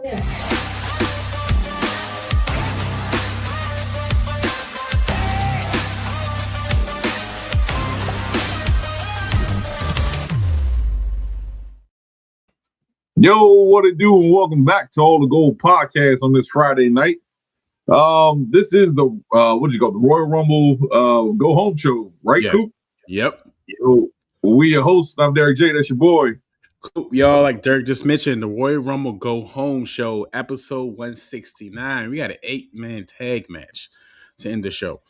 Yo, what it do, and welcome back to All the Gold podcast on this Friday night. This is the the Royal Rumble go home show, right, Yes. Coop? Yep. Yo, we your host. I'm Derek J. That's your boy. Coop, y'all, like Derek just mentioned, the Royal Rumble go home show, episode 169. We got an 8-man tag match to end the show.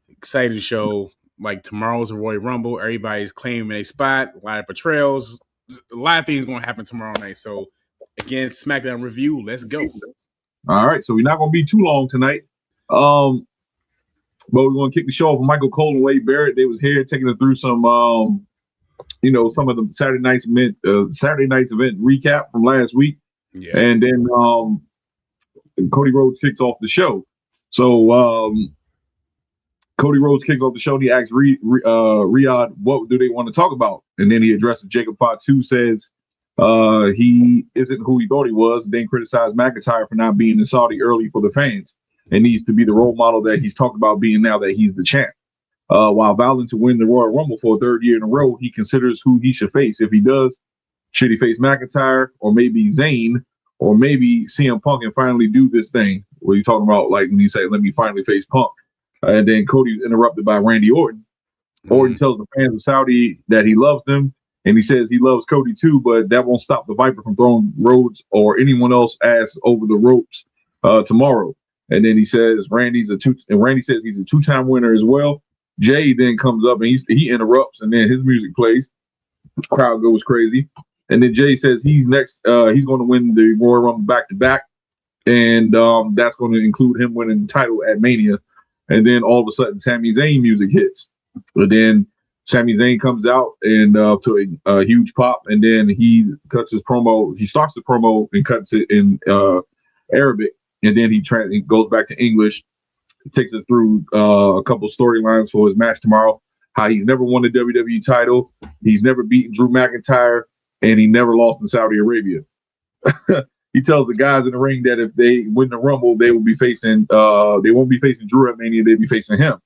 Exciting show. Like tomorrow's a Royal Rumble. Everybody's claiming a spot. A lot of betrayals. A lot of things going to happen tomorrow night. So again, SmackDown review. Let's go. All right, so we're not going to be too long tonight. But we're going to kick the show off with Michael Cole and Wade Barrett. They was here taking us through some, some of the Saturday night's event recap from last week. Yeah. And then Cody Rhodes kicks off the show. So Cody Rhodes kicked off the show. And he asked Riyadh, what do they want to talk about? And then he addresses Jacob Fatu, says he isn't who he thought he was. Then criticized McIntyre for not being in Saudi early for the fans and needs to be the role model that he's talked about being now that he's the champ. While vowing to win the Royal Rumble for a third year in a row, he considers who he should face. If he does, should he face McIntyre or maybe Zayn or maybe CM Punk and finally do this thing? What are you talking about? Like when you say, let me finally face Punk. And then Cody's interrupted by Randy Orton. Orton tells the fans of Saudi that he loves them, and he says he loves Cody too, but that won't stop the Viper from throwing Rhodes or anyone else ass over the ropes tomorrow. And then he says Randy says he's a two-time winner as well. Jay then comes up and he interrupts, and then his music plays. The crowd goes crazy. And then Jay says he's next. He's going to win the Royal Rumble back-to-back, and that's going to include him winning the title at Mania. And then all of a sudden, Sami Zayn music hits. But then Sami Zayn comes out and to a huge pop, and then he cuts his promo. He starts the promo and cuts it in Arabic, and then he goes back to English. Takes it through a couple storylines for his match tomorrow. How he's never won the WWE title, he's never beaten Drew McIntyre, and he never lost in Saudi Arabia. He tells the guys in the ring that if they win the Rumble, they will be facing. They won't be facing Drew at Mania. They'll be facing him.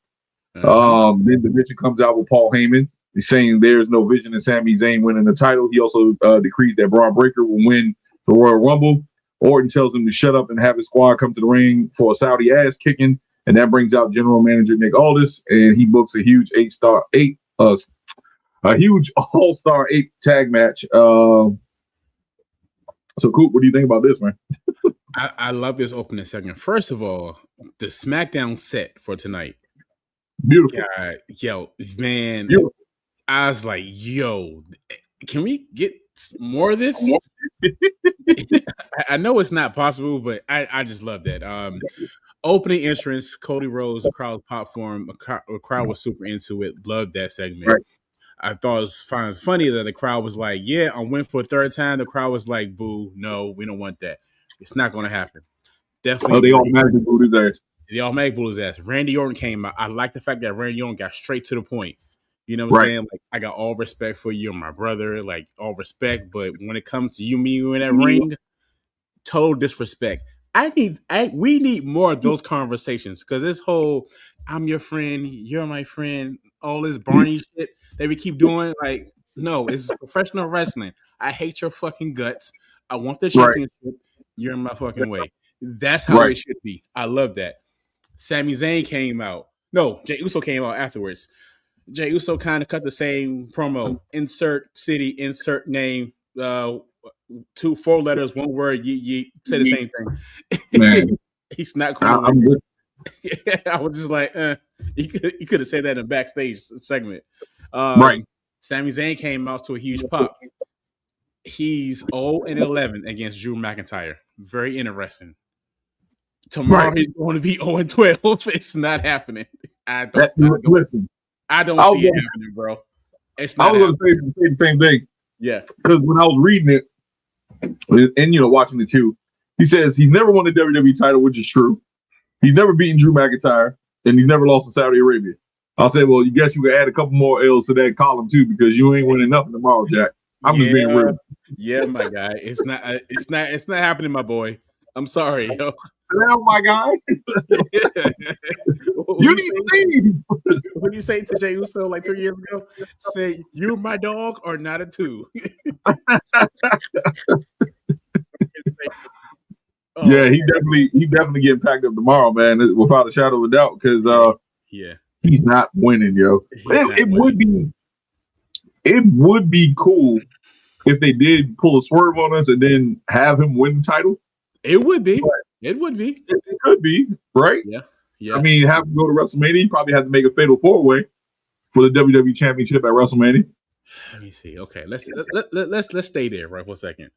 Then the Vision comes out with Paul Heyman. He's saying there's no vision in Sami Zayn winning the title. He also decrees that Braun Breaker will win the Royal Rumble. Orton tells him to shut up and have his squad come to the ring for a Saudi ass kicking, and that brings out General Manager Nick Aldis, and he books a huge huge All-Star 8 tag match. So, Coop, what do you think about this, man? I love this opening segment. First of all, the SmackDown set for tonight. Beautiful. Man. Beautiful. I was like, yo, can we get more of this? I know it's not possible, but I just love that. Opening entrance, Cody Rhodes, the crowd pop for him. The crowd was super into it. Loved that segment. Right. I thought it was funny that the crowd was like, yeah, I'm winning for a third time. The crowd was like, boo, no, we don't want that. It's not going to happen. Definitely. Oh, they automatically booed his ass. They automatically booed his ass. Randy Orton came out. I like the fact that Randy Orton got straight to the point. You know what I'm saying? Like, I got all respect for you and my brother, like all respect. But when it comes to you in that ring, total disrespect. We need more of those conversations because this whole I'm your friend, you're my friend, all this Barney shit that we keep doing, like, no, it's professional wrestling. I hate your fucking guts. I want the championship. Right. You're in my fucking way. That's how it should be. I love that. Sami Zayn came out. No, Jey Uso came out afterwards. Jey Uso kind of cut the same promo. Insert city, insert name. 4 letters, 1 word. You say the same thing. Man. He's not cool. I was just like, you could have said that in a backstage segment. Right. Sami Zayn came out to a huge pop. He's 0-11 against Drew McIntyre. Very interesting. Tomorrow he's going to be 0-12. It's not happening. I don't see it happening, bro. It's not. I was going to say the same thing. Yeah. Because when I was reading it and watching it too, he says he's never won the WWE title, which is true. He's never beaten Drew McIntyre, and he's never lost in Saudi Arabia. I'll say, well, you guess you could add a couple more L's to that column too, because you ain't winning nothing tomorrow, Jack. I'm just being real. Yeah, my guy. It's not happening, my boy. I'm sorry, yo. Now, my guy, you need to leave. What did you say to Jey Uso like 2 years ago? Say, "You my dog or not a two." Yeah, he definitely getting packed up tomorrow, man, without a shadow of a doubt, because yeah, he's not winning, yo. It would be cool if they did pull a swerve on us and then have him win the title. It would be. It would be. It could be, right? Yeah. Yeah. I mean, have him go to WrestleMania. You probably have to make a fatal 4-way for the WWE Championship at WrestleMania. Let me see. Okay, let's stay there right for a second.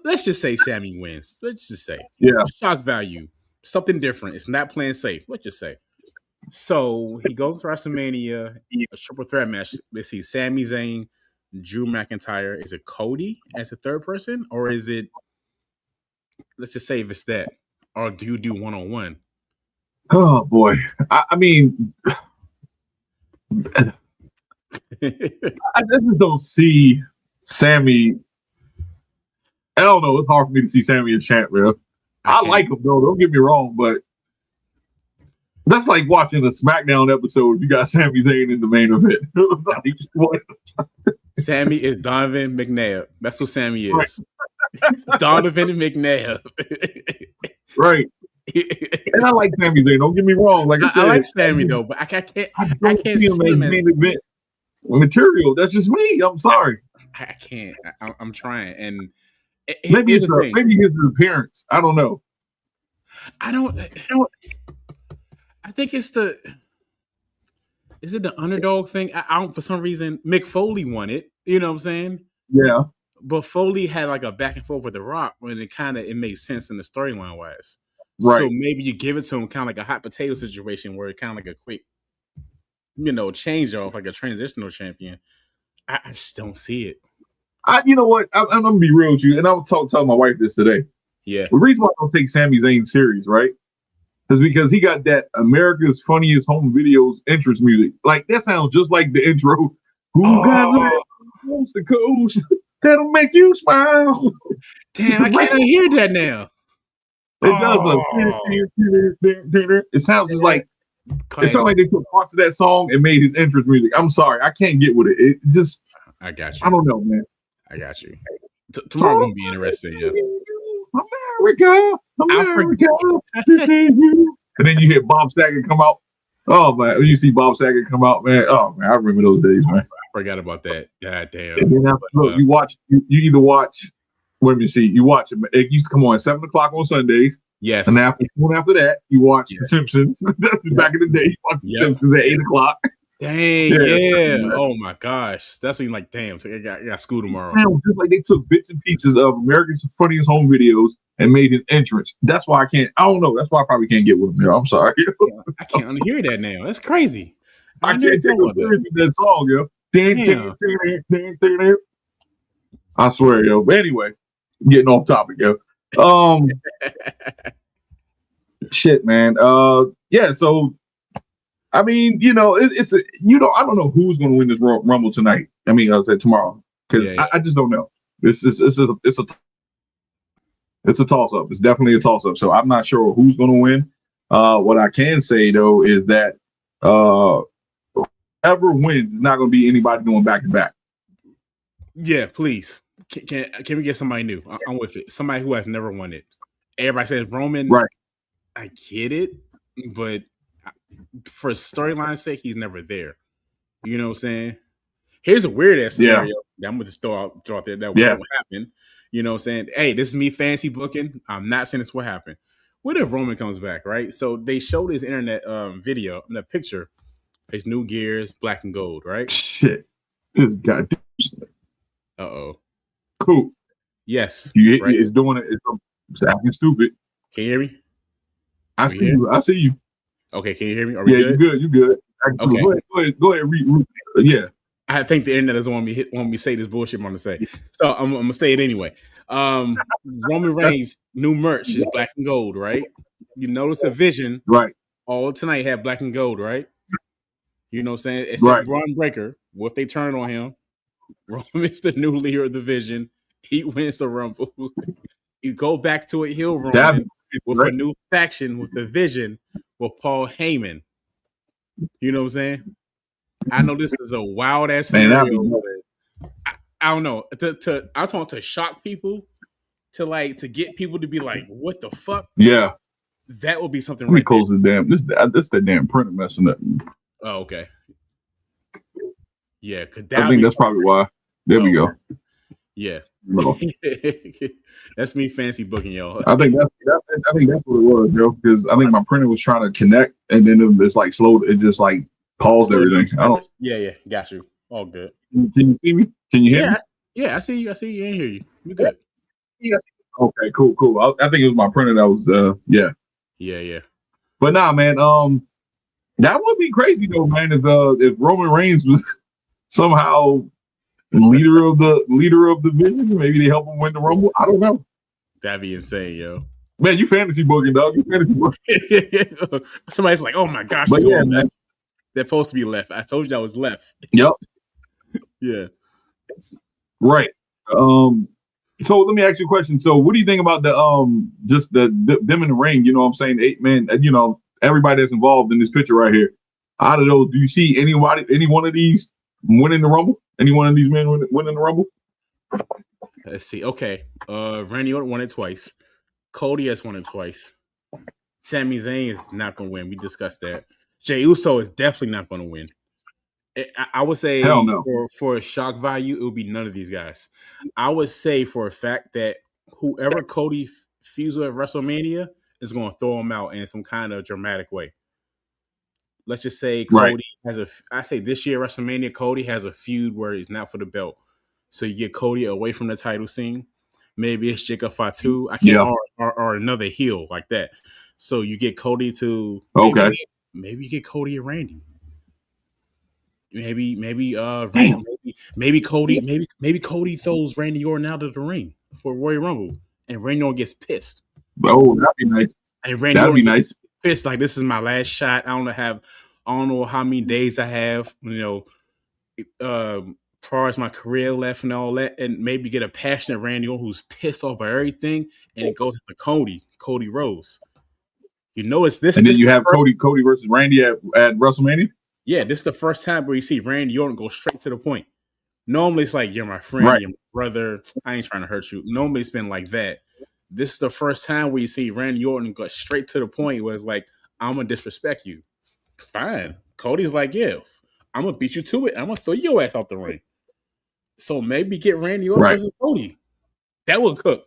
Let's just say Sammy wins. Let's just say, shock value, something different. It's not playing safe. Let's just say. So he goes to WrestleMania, a triple threat match. Let's see, Sami Zayn, Drew McIntyre. Is it Cody as a third person, or is it? Let's just say if it's that, or do you do 1-on-1? Oh boy, I mean, I just don't see Sammy. I don't know. It's hard for me to see Sammy as champ, bro. I like him though. Don't get me wrong, but that's like watching a SmackDown episode. You got Sami Zayn in the main event. Sammy is Donovan McNabb. That's what Sammy is. Right. Donovan McNabb. Right. And I like Sami Zayn. Don't get me wrong. Like I said, I like Sammy though, but I can't see him as main event material. That's just me. I'm sorry. I can't. I'm trying, and maybe his appearance. I don't know. I think it's the. Is it the underdog thing? I don't. For some reason, Mick Foley won it. You know what I'm saying? Yeah. But Foley had like a back and forth with The Rock when it made sense in the storyline wise. Right. So maybe you give it to him kind of like a hot potato situation where it kind of like a quick, change off, like a transitional champion. I just don't see it. You know what? I'm gonna be real with you, and I was telling my wife this today. Yeah. The reason why I don't take Sami Zayn serious, right, is because he got that America's Funniest Home Videos entrance music. Like that sounds just like the intro. Who got the coast that'll make you smile? Damn, I can't hear that now. It does. It sounds just like classic. It sounds like they took parts of that song and made his entrance music. I'm sorry, I can't get with it. It just. I got you. I don't know, man. I got you. Tomorrow gonna be interesting, yeah. America. And then you hear Bob Saget come out. Oh man, when you see Bob Saget come out, man. Oh man, I remember those days, man. I forgot about that. God damn. And then look, you watch. You either watch. Let me see. You watch it. It used to come on at 7:00 on Sundays. Yes. And after that, you watch The Simpsons. Back in the day, you watch The Simpsons at 8:00. Dang, yeah. Oh my gosh. That's when you're like, damn, so I got school tomorrow. Man, just like they took bits and pieces of America's Funniest Home Videos and made his entrance. That's why I don't know. That's why I probably can't get with him. I'm sorry. I can't unhear that now. That's crazy. I can't take that song, yo. I swear, yo. But anyway, getting off topic, yo. Shit, man. Yeah, so I mean, I don't know who's going to win this Rumble tonight. I mean, I'll say tomorrow because I just don't know. It's a toss up. It's definitely a toss up. So I'm not sure who's going to win. What I can say though is that whoever wins is not going to be anybody going back to back. Yeah, please. Can we get somebody new? I'm with it. Somebody who has never won it. Everybody says Roman. Right. I get it, but for storyline's sake, he's never there. You know what I'm saying? Here's a weird ass scenario that I'm going to just throw out there that won't happen. You know what I'm saying? Hey, this is me fancy booking. I'm not saying this will happen. What if Roman comes back, right? So they showed his internet video, the picture, his new gears, black and gold, right? Shit. This goddamn. Uh-oh. Cool. Yes. Right? It's doing it. It's acting stupid. Can you hear me? I see you. I see you. Okay, can you hear me? Are we good? You're good. Okay. Go ahead. Yeah. I think the internet doesn't want me to say this bullshit I'm going to say. So I'm going to say it anyway. Roman Reigns' new merch is black and gold, right? You notice a Vision. Right. All tonight had black and gold, right? You know what I'm saying? Except Braun Breaker. What if they turn on him? Roman's the new leader of the Vision. He wins the Rumble. You go back to a heel That'd Roman be with great. a new faction with the Vision with Paul Heyman. You know what I'm saying? I know this is a wild ass Man, that'd scenario. be I don't know. I want to shock people to get people to be like, what the fuck? yeah. That would be something Let me right there. close this damn. This that damn printer messing up. Oh, okay. Yeah, could I that think be that's probably why. There we go. Yeah. No. That's me fancy booking y'all. I think that's what it was, Joe. Because I think my printer was trying to connect, and then it's like slowed. It just like paused everything. I don't. Yeah, got you. All good. Can you see me? Can you hear me? Yeah, I see you. I see you and hear you. You good? Yeah. Okay, cool. I think it was my printer that was. Yeah. But nah, man. That would be crazy though, man. If Roman Reigns was somehow leader of the division, maybe they help him win the Rumble. I don't know. That'd be insane, yo. Man, you fantasy booking, dog. You fantasy booking. Somebody's like, "Oh my gosh, but yeah, man. They're supposed to be left." I told you I was left. Yep. Yeah. Right. So let me ask you a question. So what do you think about just them in the ring? You know what I'm saying? 8 men, everybody that's involved in this picture right here. Out of those, do you see any one of these winning the Rumble? Any one of these men winning the Rumble? Let's see. Okay. Randy Orton won it twice. Cody has won it twice. Sami Zayn is not going to win. We discussed that. Jey Uso is definitely not going to win. I would say for shock value, it would be none of these guys. I would say for a fact that whoever Cody feuds with at WrestleMania is going to throw him out in some kind of dramatic way. Let's just say Cody I say this year WrestleMania, Cody has a feud where he's not for the belt. So you get Cody away from the title scene. Maybe it's Jacob Fatu. Or another heel like that. So you get Cody to maybe you get Cody and Randy. Maybe Cody throws Randy Orton out of the ring for Royal Rumble, and Randy Orton gets pissed. Oh, that'd be nice. And Randy Orton gets pissed, like this is my last shot. I don't know how many days I have, as far as my career left and all that, and maybe get a passionate Randy Orton who's pissed off at everything, and it goes to Cody Rhodes. It's this. And then you have Cody versus Randy at WrestleMania. Yeah, this is the first time where you see Randy Orton go straight to the point. Normally, it's like, you're my friend, you're my brother. I ain't trying to hurt you. Normally, it's been like that. This is the first time where you see Randy Orton go straight to the point where it's like, I'm going to disrespect you. Fine. Cody's like, yeah, I'm going to beat you to it. I'm going to throw your ass out the ring. So maybe get Randy Orton versus Cody. That would cook.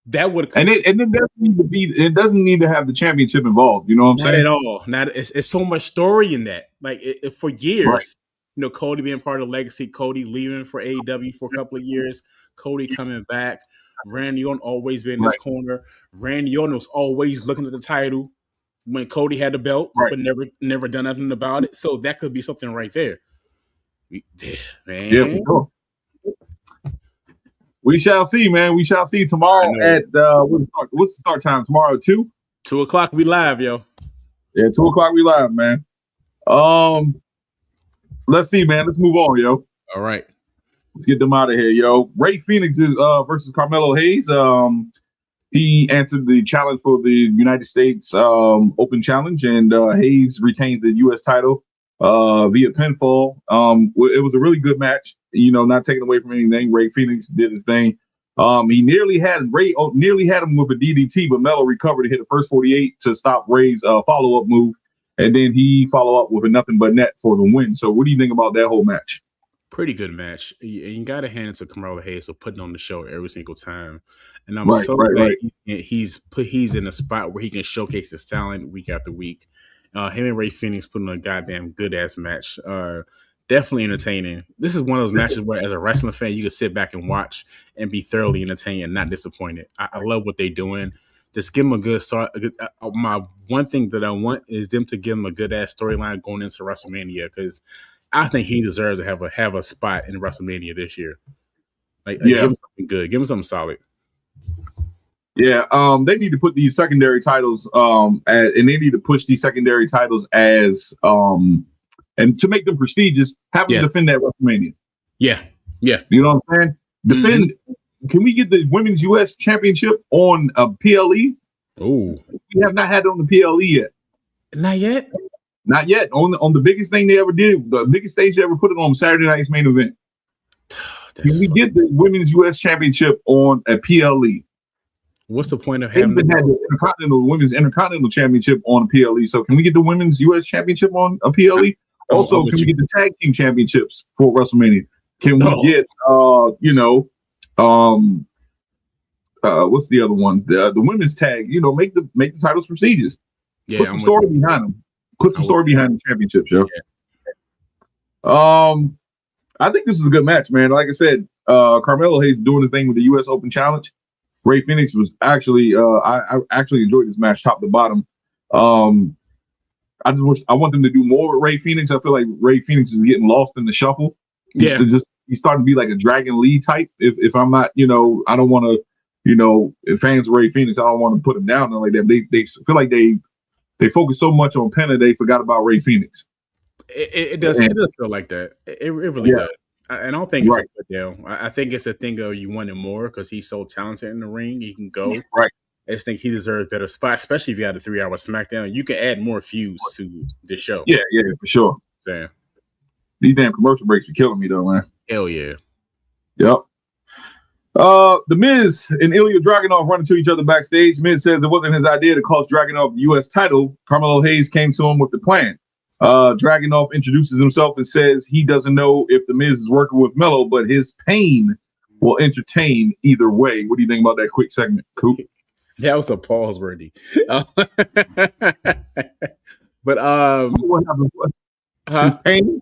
And it doesn't need to have the championship involved. You know what I'm saying? Not at all. It's so much story in that. Like for years, Cody being part of the legacy, Cody leaving for AEW for a couple of years, Cody coming back, Randy Orton always been in his corner. Randy Orton was always looking at the title when Cody had the belt, but never done nothing about it. So that could be something right there. Man. Yeah, for sure. We shall see, man. We shall see tomorrow at what's the start time? Tomorrow 2? 2 o'clock we live, yo. Yeah, 2 o'clock we live, man. Let's see, man. Let's move on, yo. All right. Let's get them out of here, yo. Ray Phoenix is versus Carmelo Hayes. He answered the challenge for the United States Open Challenge, and Hayes retained the U.S. title via pinfall. It was a really good match. Not taking away from anything. Ray Phoenix did his thing. He nearly had him with a DDT, but Melo recovered to hit the first 48 to stop Ray's follow-up move, and then he followed up with a nothing but net for the win. So what do you think about that whole match? Pretty good match. You got to hand it to Carmelo Hayes for putting on the show every single time, and I'm so glad he's in a spot where he can showcase his talent week after week. Him and Ray Phoenix putting on a goddamn good ass match. Definitely entertaining. This is one of those matches where, as a wrestling fan, you can sit back and watch and be thoroughly entertained and not disappointed. I love what they're doing. Just give them a good start. My one thing that I want is them to give him a good ass storyline going into WrestleMania, because I think he deserves to have a spot in WrestleMania this year. Give him something good. Give him something solid. Yeah, they need to put these secondary titles, and they need to push these secondary titles as and to make them prestigious, have them defend that WrestleMania. Yeah. You know what I'm saying? can we get the women's U.S. championship on a PLE? Oh, we have not had it on the PLE yet. Not yet. Not yet. On the biggest thing they ever did, the biggest stage they ever put it on, Saturday night's main event. Can we get the women's U.S. championship on a PLE? What's the point of They having even had the women's intercontinental championship on a PLE? So can we get the women's U.S. championship on a PLE? Also, can we get the tag team championships for WrestleMania? Can we get what's the other ones? The women's tag. Make the titles prestigious. Yeah, put some story behind them. Put some story behind the championships, yo. Yeah. I think this is a good match, man. Like I said, Carmelo Hayes doing his thing with the U.S. Open Challenge. Ray Phoenix was actually, I actually enjoyed this match top to bottom. I want them to do more with Ray Phoenix. I feel like Ray Phoenix is getting lost in the shuffle. He's starting to be like a Dragon Lee type. If I'm not, I don't want to, if fans of Ray Phoenix, I don't want to put him down like that. They feel like they focus so much on Penna, they forgot about Ray Phoenix. It does feel like that. It really does. I don't think it's a good deal. I think it's a thing of you want him more because he's so talented in the ring. He can go. Right. I just think he deserves a better spot, especially if you had a 3-hour SmackDown. You can add more feuds to the show. Yeah, for sure. Damn. These damn commercial breaks are killing me, though, man. Hell yeah. Yep. The Miz and Ilya Dragunov run into each other backstage. Miz says it wasn't his idea to cost Dragunov the U.S. title. Carmelo Hayes came to him with the plan. Dragunov introduces himself and says he doesn't know if the Miz is working with Melo, but his pain will entertain either way. What do you think about that quick segment, Coop? That was a pause worthy. But what happened? His pain?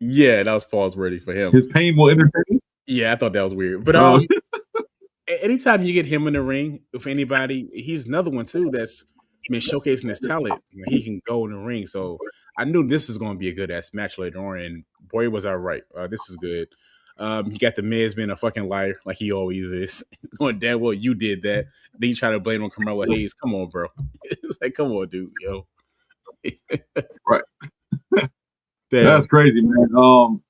Yeah, that was pause worthy for him. His pain will entertain? Yeah, I thought that was weird. But anytime you get him in the ring with anybody, he's another one too that's been showcasing his talent. He can go in the ring. So I knew this was going to be a good ass match later on, and boy, was I right. This is good. You got the Miz being a fucking liar like he always is. Going damn well, you did that. Then you try to blame on Carmelo Hayes. Come on, bro. It's like, come on, dude, yo. Right. That's crazy, man.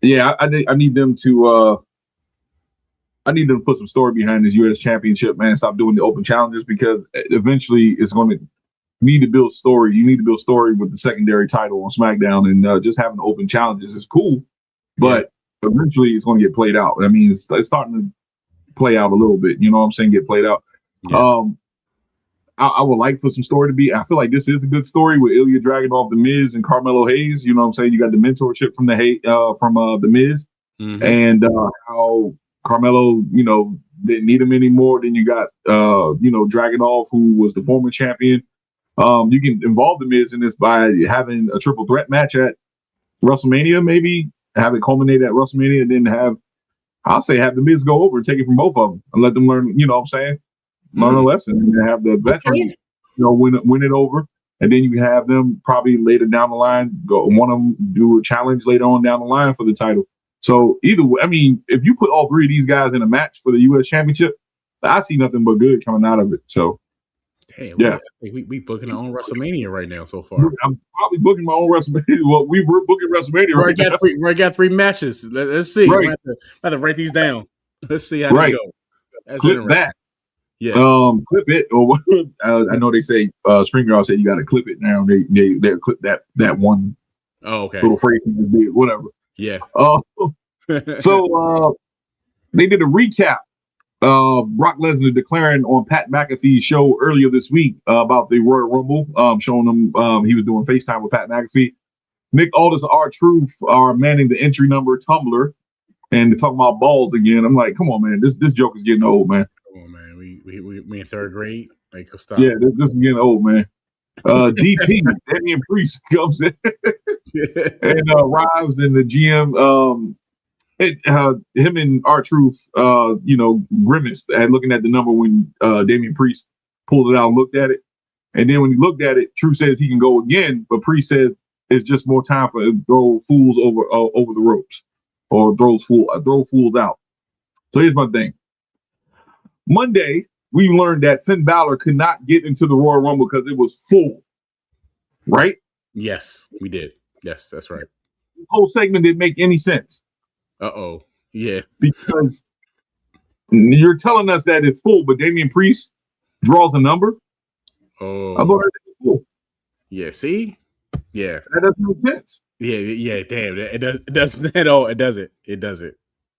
Yeah, I need them to put some story behind this U.S. championship, man. Stop doing the open challenges because eventually it's going to need to build story. You need to build story with the secondary title on SmackDown, and just having open challenges is cool, but eventually it's going to get played out. I mean, it's starting to play out a little bit. You know what I'm saying? Get played out. Yeah. I would like for some story to be. I feel like this is a good story with Ilya Dragunov, The Miz, and Carmelo Hayes. You know what I'm saying? You got the mentorship from the Miz, and how Carmelo, didn't need him anymore. Then you got Dragunov, who was the former champion. You can involve the Miz in this by having a triple threat match at WrestleMania, maybe have it culminate at WrestleMania, and then have the Miz go over and take it from both of them and let them learn. You know what I'm saying? Learn a lesson and have the veteran, win it over, and then you can have them probably later down the line one of them do a challenge later on down the line for the title. So either way, I mean, if you put all three of these guys in a match for the U.S. Championship, I see nothing but good coming out of it. So, damn, we booking our own WrestleMania right now so far. I'm probably booking my own WrestleMania. Well, we're booking WrestleMania right now. We got 3 matches. Let's see. Right. I have to write these down. Let's see how this goes. That's clip that. Yeah. Clip it, or I know they say StreamYard said you got to clip it now. They clip that one. Oh, okay. Little phrase you did, whatever. Yeah. So they did a recap. Brock Lesnar declaring on Pat McAfee's show earlier this week about the Royal Rumble, showing them he was doing FaceTime with Pat McAfee. Nick Aldis and R-Truth are manning the entry number Tumblr, and they're talking about balls again. I'm like, come on, man, this joke is getting old, man. Come on, man. We in 3rd grade. Like, stop. Yeah, this is getting old, man. DP, Damian Priest comes in and arrives in the GM. Him and R-Truth, grimaced at looking at the number when Damian Priest pulled it out and looked at it. And then when he looked at it, Truth says he can go again, but Priest says it's just more time for throw fools over the ropes or throw fools out. So here's my thing. Monday, we learned that Finn Balor could not get into the Royal Rumble because it was full. Right? Yes, we did. Yes, that's right. The whole segment didn't make any sense. Uh-oh. Yeah. Because You're telling us that it's full, but Damian Priest draws a number. Oh, I thought it was full. Yeah. See, yeah, that doesn't make sense. Yeah. Damn, it doesn't at all. It doesn't. It doesn't.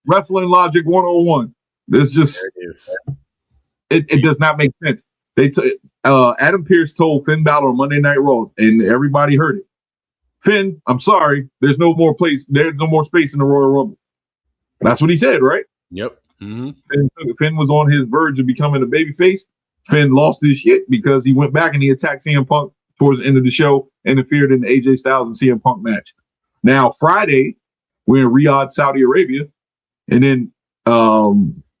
Wrestling logic 101. There's just there it is. It does not make sense. Adam Pearce told Finn Balor on Monday Night Raw, and everybody heard it. Finn, I'm sorry, there's no more place. There's no more space in the Royal Rumble. That's what he said, right? Yep. Mm-hmm. Finn was on his verge of becoming a babyface. Finn lost his shit because he went back and he attacked CM Punk towards the end of the show, interfered in the AJ Styles and CM Punk match. Now, Friday, we're in Riyadh, Saudi Arabia, and then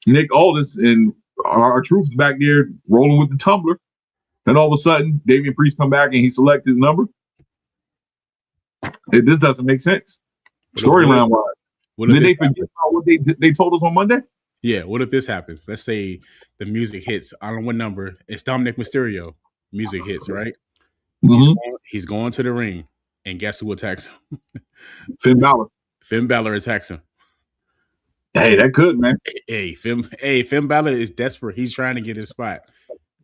Nick Aldis and our troops back there rolling with the tumbler. And all of a sudden, Damian Priest come back and he select his number. This doesn't make sense. Storyline wise. Did they forget about what they told us on Monday? Yeah. What if this happens? Let's say the music hits. I don't know what number. It's Dominic Mysterio. Music hits, right? Mm-hmm. He's going to the ring. And guess who attacks him? Finn Balor. Finn Balor attacks him. Hey, that could, man. Hey, Finn Balor is desperate. He's trying to get his spot.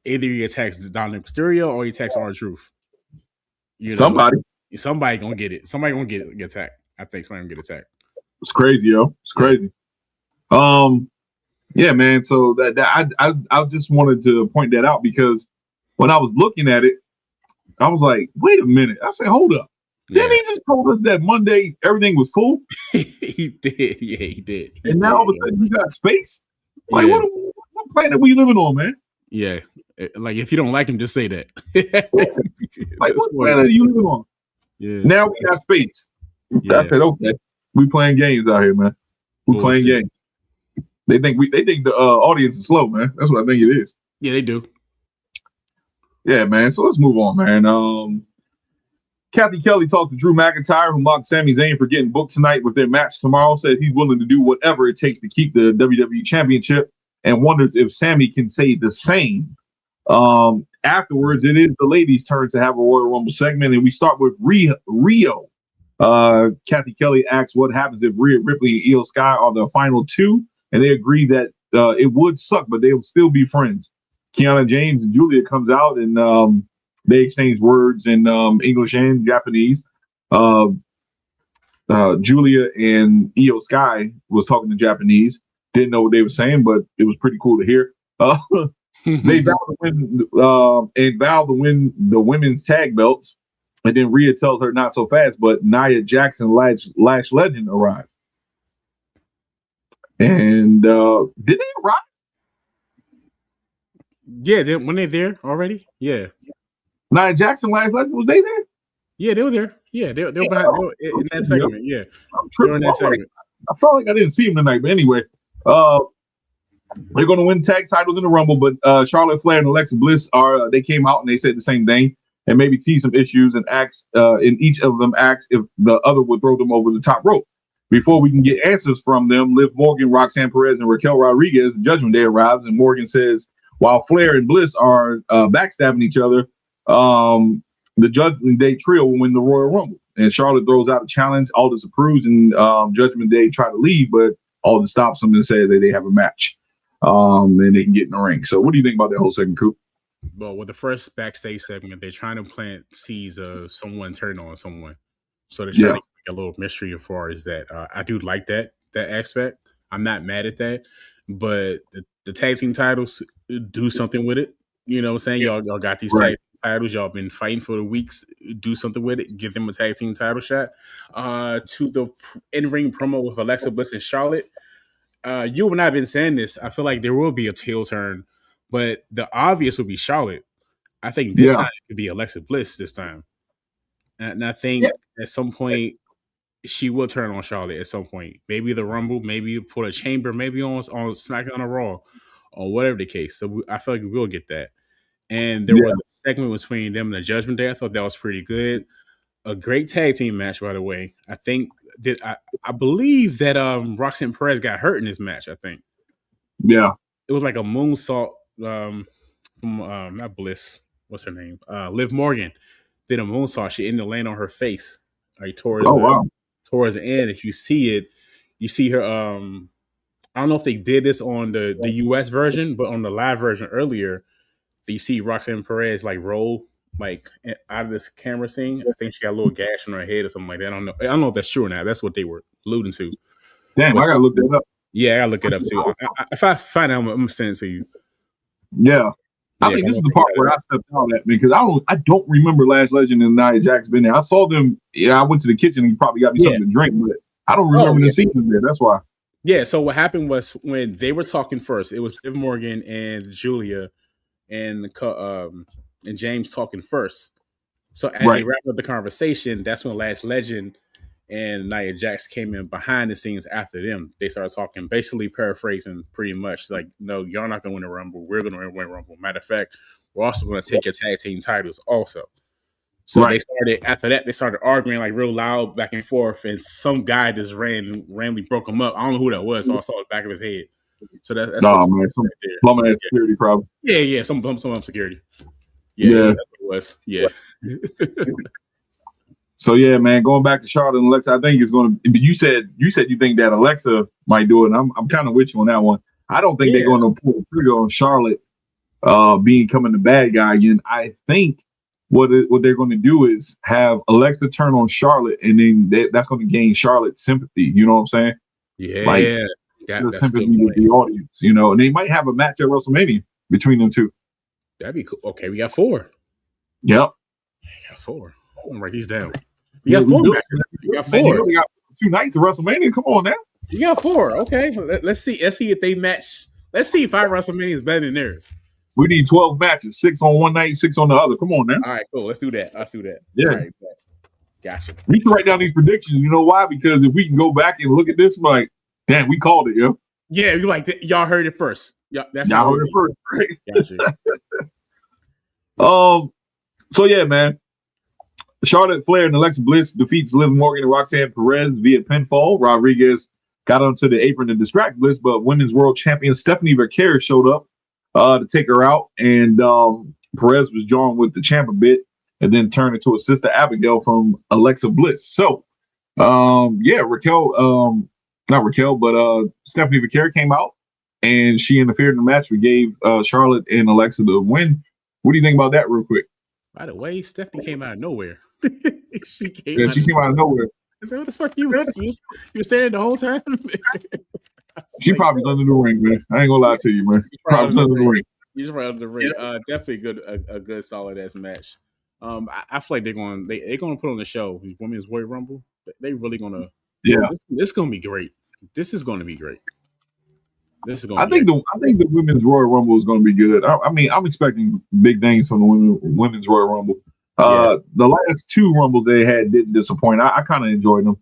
Either he attacks Dominic Mysterio or he attacks R-Truth. Somebody gonna get it. Somebody gonna get attacked. I think somebody gonna get attacked. It's crazy, yo. It's crazy. Yeah, man. So I just wanted to point that out because when I was looking at it, I was like, wait a minute. I said, hold up. Yeah. Didn't he just told us that Monday everything was full? He did. Yeah, he did. And now all of a sudden you got space? Like, what planet are we living on, man? Yeah. Like, if you don't like him, just say that. Like, what planet are you living on? Yeah. Now we got space. Yeah. I said, okay, we playing games out here, man. We playing games. They think the audience is slow, man. That's what I think it is. Yeah, they do. Yeah, man. So let's move on, man. Kathy Kelly talked to Drew McIntyre, who mocked Sami Zayn for getting booked tonight with their match tomorrow. Says he's willing to do whatever it takes to keep the WWE Championship, and wonders if Sami can say the same. Afterwards, it is the ladies' turn to have a Royal Rumble segment, and we start with Rio. Kathy Kelly asks what happens if Rhea Ripley and Io Sky are the final two, and they agree that it would suck, but they will still be friends. Kiana James and Julia comes out, and they exchange words in English and Japanese. Julia and Io Sky was talking to Japanese. Didn't know what they were saying, but it was pretty cool to hear. They vow to win the women's tag belts, and then Rhea tells her not so fast. But Nia Jackson Lash Legend arrived, and did they arrive? Yeah, when they're there already. Yeah, Nia Jackson Lash Legend, was they there? Yeah, they were there. Yeah, they were behind in that segment. Yeah, they were in that segment. I felt like I didn't see them tonight, but anyway. They're going to win tag titles in the Rumble, but Charlotte Flair and Alexa Bliss they came out and they said the same thing and maybe teased some issues and each of them asked if the other would throw them over the top rope. Before we can get answers from them, Liv Morgan, Roxanne Perez, and Raquel Rodriguez, Judgment Day arrives, and Morgan says, while Flair and Bliss are backstabbing each other, the Judgment Day trio will win the Royal Rumble. And Charlotte throws out a challenge. Aldis approves, and Judgment Day try to leave, but Aldis stops them and says that they have a match. And they can get in the ring. So what do you think about that whole segment, Coop? Well, with the first backstage segment, they're trying to plant seeds of someone turning on someone. So they're trying to make a little mystery as far as that. I do like that aspect. I'm not mad at that. But the tag team titles, do something with it. You know what I'm saying? Y'all got these tag team titles. Y'all been fighting for the weeks. Do something with it. Give them a tag team title shot. To the in-ring promo with Alexa Bliss and Charlotte. You and I have been saying this. I feel like there will be a tail turn, but the obvious will be Charlotte. I think this time it could be Alexa Bliss this time. And I think at some point she will turn on Charlotte at some point. Maybe the Rumble, maybe put a chamber, maybe on SmackDown or Raw, or whatever the case. So I feel like we will get that. And there was a segment between them and the Judgment Day. I thought that was pretty good. A great tag team match, by the way. I think that I believe that Roxanne Perez got hurt in this match. I think. Yeah, it was like a moonsault from not Bliss. What's her name? Liv Morgan did a moonsault. She ended up laying on her face. Like towards the end. If you see it, you see her I don't know if they did this on the US version, but on the live version earlier, you see Roxanne Perez like roll like out of this camera scene. I think she got a little gash on her head or something like that. I don't know if that's true or not. That's what they were alluding to. Damn, But I gotta look that up. yeah, I gotta look it up too. If I find out, I'm gonna send it to you. Yeah. I think this is the part where I stepped out at, because I don't remember Lash Legend and Nia Jax being there. I saw them. Yeah, I went to the kitchen and probably got me something to drink, but I don't remember the scene there. That's why. Yeah. So what happened was when they were talking first, it was Liv Morgan and Julia and James talking first. So as they wrapped up the conversation, that's when Lash Legend and Nia Jax came in behind the scenes after them. They started talking, basically paraphrasing pretty much like, no, you're not going to win the Rumble. We're going to win the Rumble. Matter of fact, we're also going to take your tag team titles also. So they started, after that, they started arguing like real loud back and forth, and some guy just randomly broke them up. I don't know who that was, so I saw the back of his head. So that's man, some plumber ass security problem. Yeah, some security. Yeah, that's what it was. Yeah. So yeah, man, going back to Charlotte and Alexa, I think it's going to. You said you think that Alexa might do it, and I'm kind of with you on that one. I don't think they're going to pull the trigger on Charlotte becoming the bad guy again. I think what they're going to do is have Alexa turn on Charlotte, and then that's going to gain Charlotte's sympathy. You know what I'm saying? Yeah, like that's sympathy with the audience. You know, and they might have a match at WrestleMania between them two. That'd be cool. Okay, we got 4. Yep, we got 4. I'm gonna write these down. We got 4 matches. We got 4. Man, you got 2 nights of WrestleMania. Come on now. You got 4. Okay, let's see. Let's see if they match. Let's see if our WrestleMania is better than theirs. We need 12 matches, 6 on one night, 6 on the other. Come on, man. All right, cool. Let's do that. Yeah. All right, gotcha. We can write down these predictions. You know why? Because if we can go back and look at this, like, damn, we called it, yo. Yeah, you like y'all heard it first. Y'all heard it first, right? Gotcha. So yeah, man. Charlotte Flair and Alexa Bliss defeats Liv Morgan and Roxanne Perez via pinfall. Rodriguez got onto the apron to distract Bliss, but Women's World Champion Stephanie Vaquer showed up to take her out, and Perez was jarring with the champ a bit, and then turned into a Sister Abigail from Alexa Bliss. So, Stephanie Vaquer came out, and she interfered in the match. We gave Charlotte and Alexa the win. What do you think about that, real quick? By the way, Stephanie came out of nowhere. she came out of nowhere. I said, what the fuck you were standing the whole time? She probably under the ring, man. I ain't gonna lie to you, man. Probably under the ring. He's right under the ring. Definitely a good solid ass match. I feel like they're gonna put on the show Women's Royal Rumble. They really gonna. Yeah, this is gonna be great. This is gonna be great. I think the Women's Royal Rumble is gonna be good. I mean, I'm expecting big things from the Women's Royal Rumble. The last 2 Rumbles they had didn't disappoint. I kind of enjoyed them.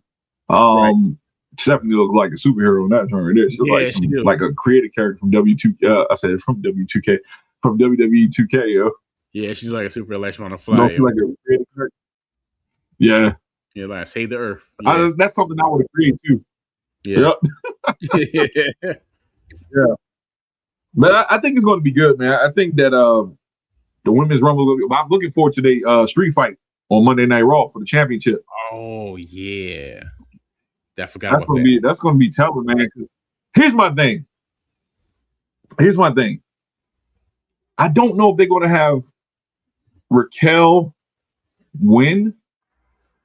Stephanie looks like a superhero in that turn right there. She looks like a creative character from W2. I said from W2K, from WWE 2K, yo. Yeah, she's like a super election on the fly. Like a creative character. Yeah. Yeah, like save the earth. Yeah. That's something I would agree too. Yeah. Yep. Yeah. But I think it's going to be good, man. I think that the Women's Rumble. I'm looking forward to the street fight on Monday Night Raw for the championship. Oh yeah. I forgot that's about that. That's going to be telling, man. Here's my thing. I don't know if they're going to have Raquel win,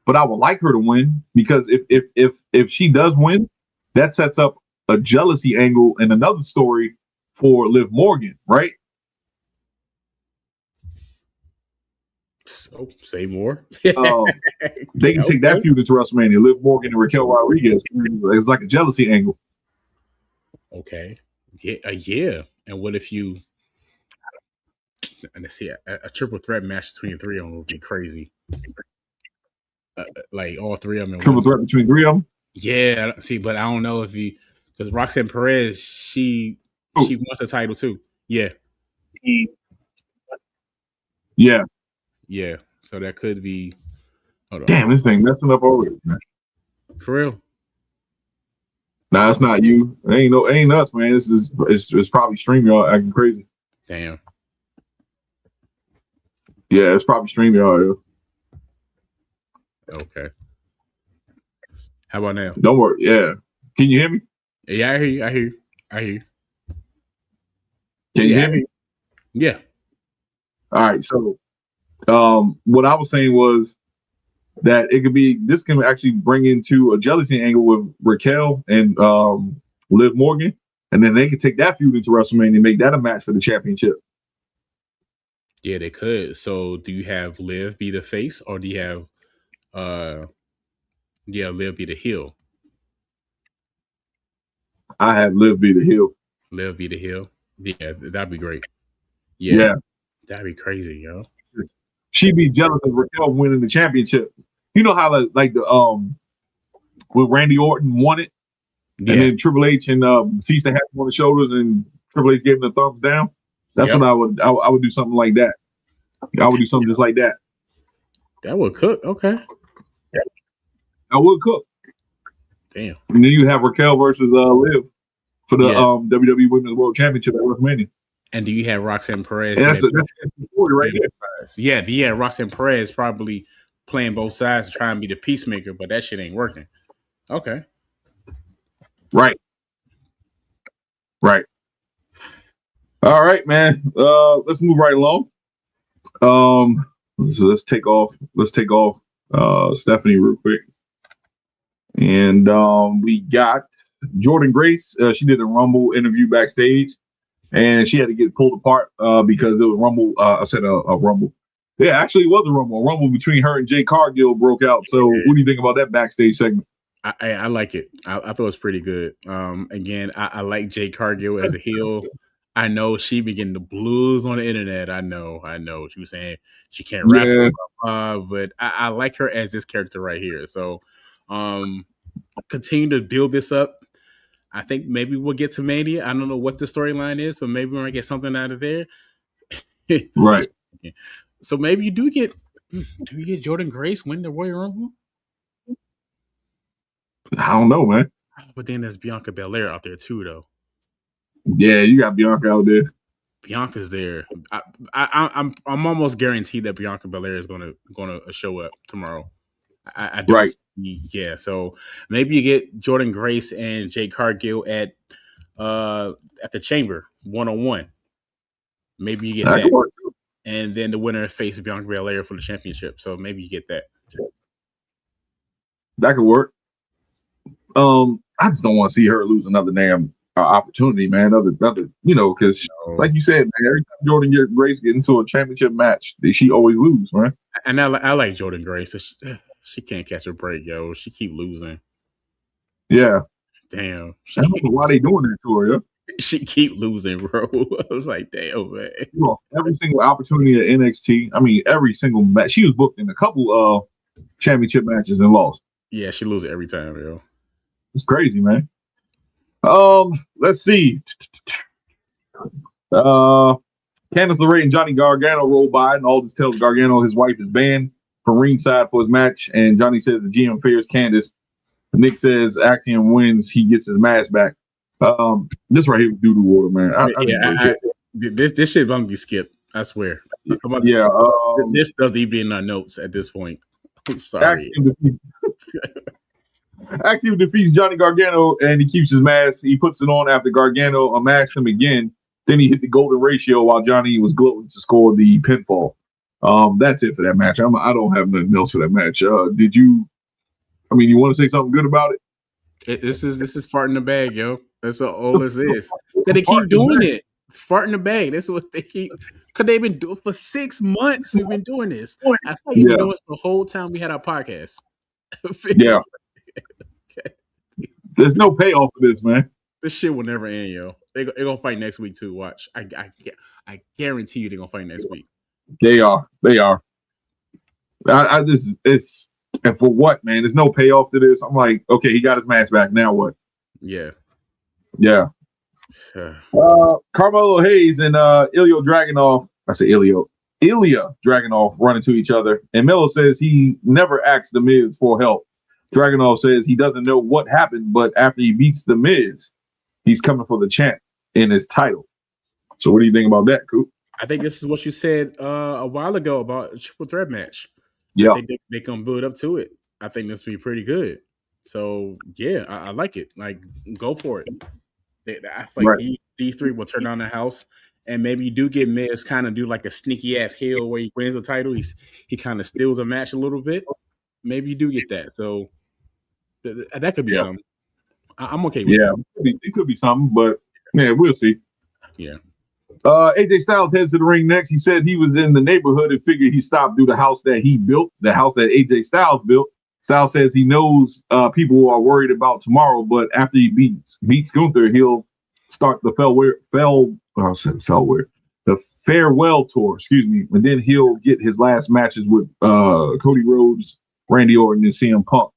but I would like her to win, because if she does win, that sets up a jealousy angle and another story for Liv Morgan, right? So say more. They can take that feud into WrestleMania. Liv Morgan and Raquel Rodriguez. It's like a jealousy angle. Okay. Yeah. And what if you? Let's see, a triple threat match between the 3 of them would be crazy. Like all 3 of them. Triple threat between 3 of them. Yeah. See, but I don't know if because Roxanne Perez, she wants a title too. Yeah. Yeah. Yeah. So that could be. Damn, this thing messing up already, man. For real? Nah, it's not you. It ain't us, man. It's probably StreamYard acting crazy. Damn. Yeah, it's probably StreamYard. Okay. How about now? Don't worry. Yeah. Can you hear me? Yeah, I hear you. I hear you. Can you Yeah, hear me? yeah, All right. So, what I was saying was that this can actually bring into a jealousy angle with Raquel and Liv Morgan, and then they can take that feud into WrestleMania and make that a match for the championship. yeah. They could. So, do you have Liv be the face, or do you have Liv be the heel? I have Liv be the heel. Liv be the heel. Yeah, that'd be great. Yeah, Yeah, that'd be crazy, yo. she'd be jealous of Raquel winning the championship. You know how like the when Randy Orton won it, and Yeah, then Triple H and Batista had him on the shoulders, and Triple H gave him the thumbs down. That's yep. what I would do something like that. I would do something just like that. That would cook. Okay. I would cook. Damn. And then you have Raquel versus Liv for the Yeah. WWE Women's World Championship at WrestleMania. And do you have Roxanne Perez? And that's the story right there. Yeah. Roxanne Perez probably playing both sides to try and be the peacemaker, but that shit ain't working. Okay. Right. All right, man. Let's move right along. So let's take off Stephanie real quick. And we got Jordan Grace. She did a Rumble interview backstage, and she had to get pulled apart because there was Rumble. I said a Rumble. Yeah, actually, it was a Rumble. A Rumble between her and Jay Cargill broke out. So, what do you think about that backstage segment? I like it. I thought it was pretty good. Again, I like Jay Cargill as a heel. I know she be getting the blues on the internet. I know. She was saying she can't wrestle, but I like her as this character right here. So, continue to build this up. I think maybe we'll get to Mania. I don't know what the storyline is, but maybe we might get something out of there. Right. So maybe you do get Jordan Grace win the Royal Rumble? I don't know, man. But then there's Bianca Belair out there too, though. Yeah, you got Bianca out there. Bianca's there. I'm almost guaranteed that Bianca Belair is gonna show up tomorrow. I don't see, yeah. So maybe you get Jordan Grace and Jake Cargill at the Chamber 1-on-1. Maybe you get that. And then the winner faces Bianca Belair for the championship. So maybe you get that. That could work. I just don't want to see her lose another damn opportunity, man. Other, because like you said, man, every time Jordan Grace get into a championship match, she always lose, man. And I like Jordan Grace. She can't catch a break, yo. She keep losing. Yeah. Damn. I don't know why they doing that to her, yeah. She keep losing, bro. I was like, damn, man. She lost every single opportunity at NXT. I mean, every single match. She was booked in a couple championship matches and lost. Yeah, she loses every time, yo. It's crazy, man. Let's see. Candice LeRae and Johnny Gargano roll by, and Aldis tells Gargano his wife is banned from ringside for his match, and Johnny says the GM fears Candice. Nick says Axiom wins, he gets his mask back. This right here was doo-doo water, man. This shit gonna be skipped. I swear. This doesn't even be in our notes at this point. I'm sorry. Axiom defeats Johnny Gargano and he keeps his mask. He puts it on after Gargano unmasked him again. Then he hit the golden ratio while Johnny was gloating to score the pinfall. That's it for that match. I don't have nothing else for that match. Did you? I mean, you want to say something good about it? This is fart in the bag, yo. That's all this is. They keep doing it. Fart in the bag. That's what they keep. Because they've been doing for 6 months. We've been doing this. I feel like we've been doing this the whole time we had our podcast. Yeah. Okay. There's no payoff for this, man. This shit will never end, yo. They're gonna fight next week too. Watch. I guarantee you they're gonna fight next week. They are. It's and for what, man? There's no payoff to this. I'm like, okay, he got his match back. Now what? Yeah. Carmelo Hayes and Ilya Dragunov. I say Ilya Dragunov run into each other, and Melo says he never asked The Miz for help. Dragunov says he doesn't know what happened, but after he beats The Miz, he's coming for the champ in his title. So what do you think about that, Coop? I think this is what you said a while ago about a triple threat match. Yeah. I think they're going to build up to it. I think this will be pretty good. So, yeah, I like it. Like, go for it. I feel like these three will turn down the house, and maybe you do get Miz kind of do like a sneaky ass heel where he wins the title. He kind of steals a match a little bit. Maybe you do get that. So that could be something. I'm okay with that. It could be something, but yeah, we'll see. Yeah. AJ Styles heads to the ring next. He said he was in the neighborhood and figured he stopped through the house that he built, the house that AJ Styles built. Styles says he knows people are worried about tomorrow, but after he beats Gunther, he'll start the farewell tour, and then he'll get his last matches with Cody Rhodes, Randy Orton, and CM Punk.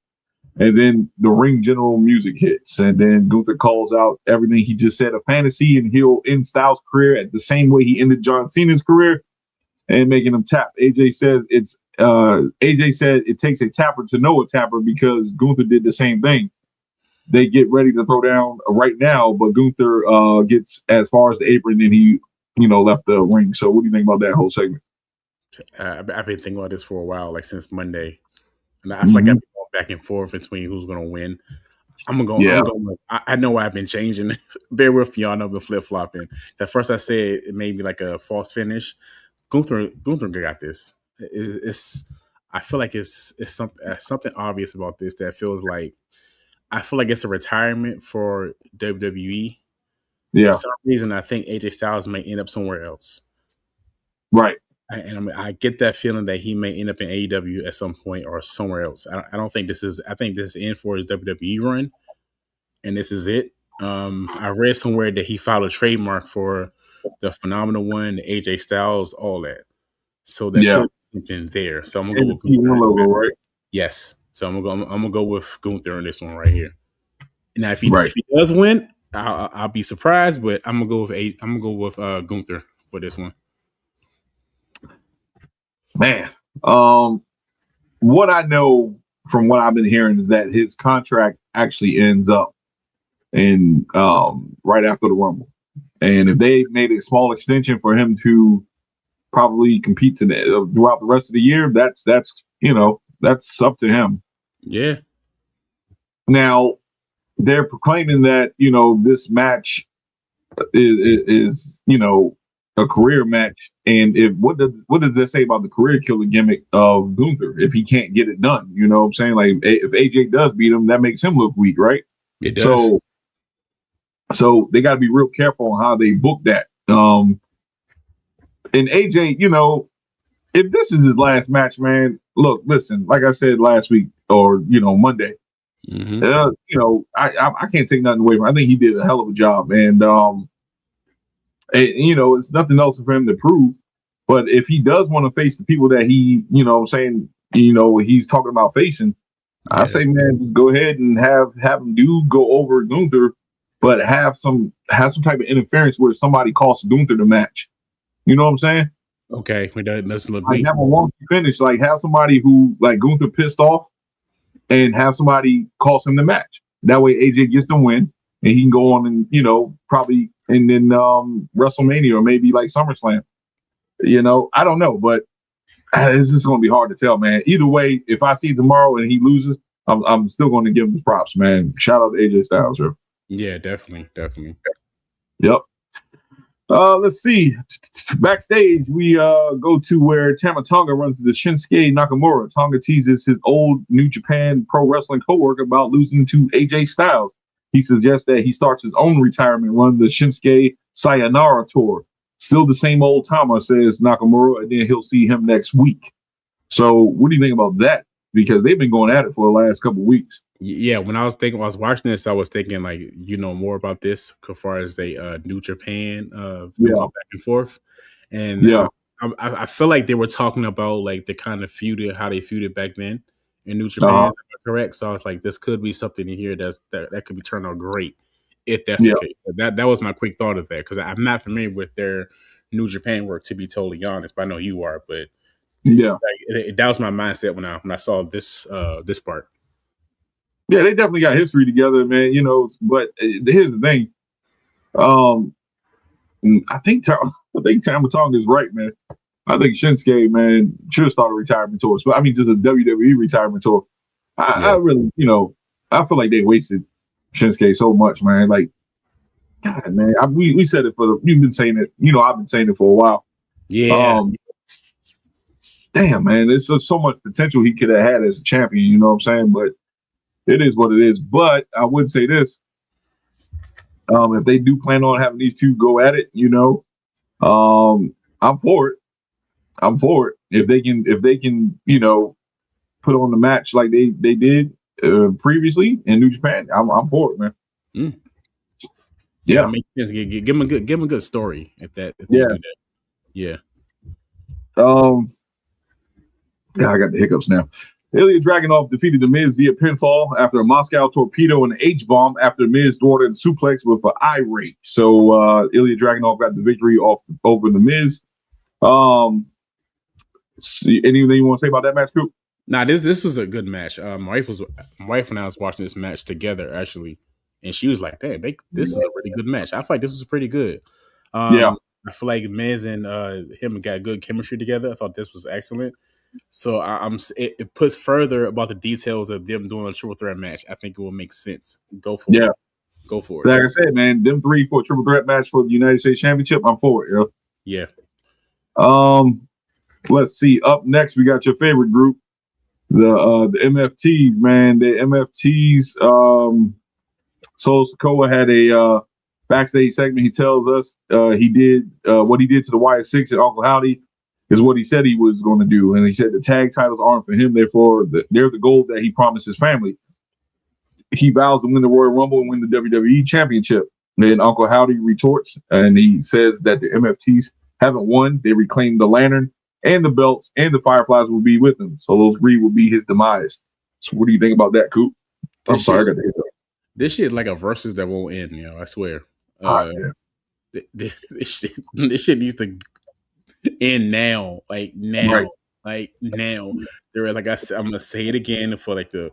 And then the ring general music hits, and then Gunther calls out everything he just said a fantasy, and he'll end Styles' career at the same way he ended John Cena's career, and making him tap. AJ said it takes a tapper to know a tapper because Gunther did the same thing. They get ready to throw down right now, but Gunther gets as far as the apron, and he left the ring. So what do you think about that whole segment? I've been thinking about this for a while, like since Monday, and I feel like I've been going back and forth between who's going to win. I'm gonna go. I know I've been changing. Bear with me, y'all know I've been flip flopping. At first, I said it may be like a false finish. Gunther got this. I feel like it's something obvious about this that feels like I feel like it's a retirement for WWE. Yeah. For some reason, I think AJ Styles may end up somewhere else. Right. And I get that feeling that he may end up in AEW at some point or somewhere else. I don't think this is. I think this is in for his WWE run, and this is it. I read somewhere that he filed a trademark for the Phenomenal One, the AJ Styles, all that. So that could be something there. So I'm gonna go with Gunther. Logo, right? Yes. So I'm gonna go with Gunther on this one right here. Now, if he does win, I'll be surprised, but I'm gonna go with Gunther for this one. Man, what I know from what I've been hearing is that his contract actually ends up in right after the Rumble, and if they made a small extension for him to probably compete throughout the rest of the year, that's up to him. Yeah. Now they're proclaiming that this match is a career match, and what does that say about the career killer gimmick of Gunther if he can't get it done? You know what I'm saying? Like if AJ does beat him, that makes him look weak, right? It does. So they got to be real careful on how they book that. And AJ, if this is his last match, man, look, listen, like I said last week or Monday, I can't take nothing away from him. I think he did a hell of a job, and it's nothing else for him to prove. But if he does want to face the people that he, he's talking about facing, I say, man, just go ahead and have him go over Gunther, but have some type of interference where somebody costs Gunther the match. You know what I'm saying? Okay, let's look. Like have a long finish. Like have somebody who like Gunther pissed off, and have somebody cost him the match. That way AJ gets the win, and he can go on and probably and then WrestleMania or maybe like SummerSlam. I don't know, but it's just going to be hard to tell, man. Either way, if I see tomorrow and he loses, I'm still going to give him his props, man. Shout out to AJ Styles, bro. Yeah, definitely. Yep. Let's see. Backstage, we go to where Tama Tonga runs into Shinsuke Nakamura. Tonga teases his old New Japan Pro Wrestling coworker about losing to AJ Styles. He suggests that he starts his own retirement run, the Shinsuke Sayonara Tour. Still the same old Tama, says Nakamura, and then he'll see him next week. So what do you think about that? Because they've been going at it for the last couple of weeks. Yeah, when I was watching this, I was thinking like, more about this as far as the New Japan going back and forth. And I feel like they were talking about like the kind of how they feuded back then in New Japan. Correct. So I was like, this could be something in here that could be turned out great if that's the case. That was my quick thought of that, because I'm not familiar with their New Japan work, to be totally honest. But I know you are. But that was my mindset when I saw this part. Yeah, they definitely got history together, man. But here's the thing. I think Tama Tonga is right, man. I think Shinsuke, man, should start a retirement tour. But I mean, just a WWE retirement tour. I really, I feel like they wasted Shinsuke so much, man. Like, God, man, we said it you've been saying it. You know, I've been saying it for a while. Yeah. Damn, man, there's so much potential he could have had as a champion. You know what I'm saying? But it is what it is. But I would say this: if they do plan on having these two go at it, you know, I'm for it. I'm for it. If they can, you know, put on the match like they did previously in New Japan, I'm for it, man. Mm. Yeah, it makes sense. Give them a good story if they yeah. do that. Yeah. Yeah, I got the hiccups now. Ilya Dragunov defeated The Miz via pinfall after a Moscow torpedo and an H-bomb after Miz thwarted suplex with an eye rake. So Ilya Dragunov got the victory over The Miz. Anything you want to say about that match, Coop? Nah, this was a good match. My wife and I was watching this match together actually, and she was like, "Damn, this is a really good match." I feel like this was pretty good. Yeah. I feel like Miz and him got good chemistry together. I thought this was excellent. So it puts further about the details of them doing a triple threat match. I think it will make sense. Go for it. Go for it. Like I said, man, them three for a triple threat match for the United States Championship, I'm for it, yo. Yeah. Let's see. Up next, we got your favorite group, the MFTs, man. The MFTs. Solo Sikoa had a backstage segment. He tells us he did what he did to the Wyatt Six and Uncle Howdy is what he said he was going to do. And he said the tag titles aren't for him. Therefore, they're the gold that he promised his family. He vows to win the Royal Rumble and win the WWE Championship. Then Uncle Howdy retorts and he says that the MFTs haven't won. They reclaimed the lantern and the belts and the Fireflies will be with them. So those three will be his demise. So what do you think about that, Coop? I'm sorry, I got to hit that. This shit is like a versus that won't end, you know, I swear. This shit needs to end now. Like now. Right. Like now. They're like I said, I'm gonna say it again for the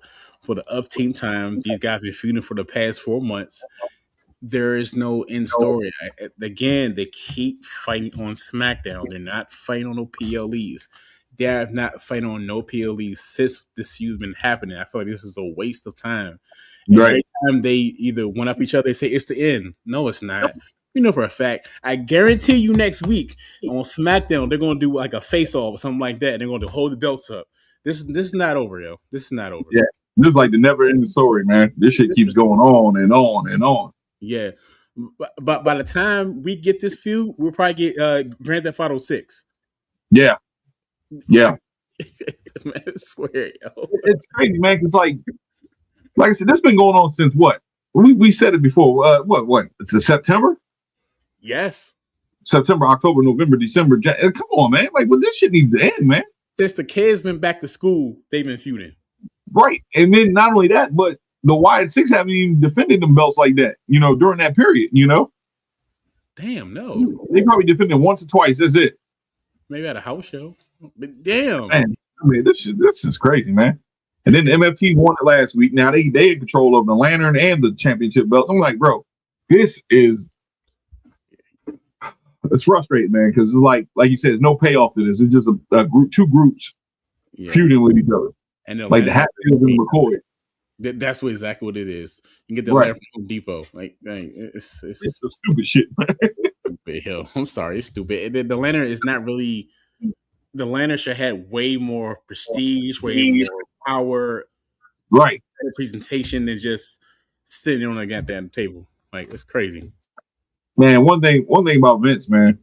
up team time. These guys have been feuding for the past 4 months. There is no end story. Again, they keep fighting on SmackDown. They're not fighting on no PLEs. They have not fighting on no PLEs since this feud's been happening. I feel like this is a waste of time. And every time they either one up each other, they say it's the end. No, it's not. You know for a fact. I guarantee you next week on SmackDown, they're going to do like a face-off or something like that. And they're going to hold the belts up. This is not over, yo. This is not over. Yeah, this is like the never-ending story, man. This shit keeps going on and on and on. Yeah. But by the time we get this feud, we'll probably get Grand Theft Auto 6. Yeah. Yeah. Man, I swear, yo. It's crazy, man, because like I said, this been going on since what? We said it before. What? It's a September? Yes. September, October, November, December. Come on, man. Like, well, this shit needs to end, man. Since the kids been back to school, they've been feuding. Right. And then not only that, but the Wyatt Six haven't even defended them belts like that, you know, during that period, you know? Damn, no. They probably defended once or twice. That's it. Maybe at a house show. But damn. Man, I mean, this is crazy, man. And then the MFT won it last week. Now they in control of the lantern and the championship belts. I'm like, bro, it's frustrating, man, because it's like you said, there's no payoff to this. It's just a group, two groups feuding with each other. And like the Hatfields and McCoy. That's exactly what it is. You can get the lantern from Home Depot. Like, dang, it's some stupid shit, man. Stupid hell. I'm sorry, it's stupid. The lantern is not really. The lantern should have way more prestige, way more power, right? Presentation than just sitting on a goddamn table. Like, it's crazy. Man, one thing about Vince, man,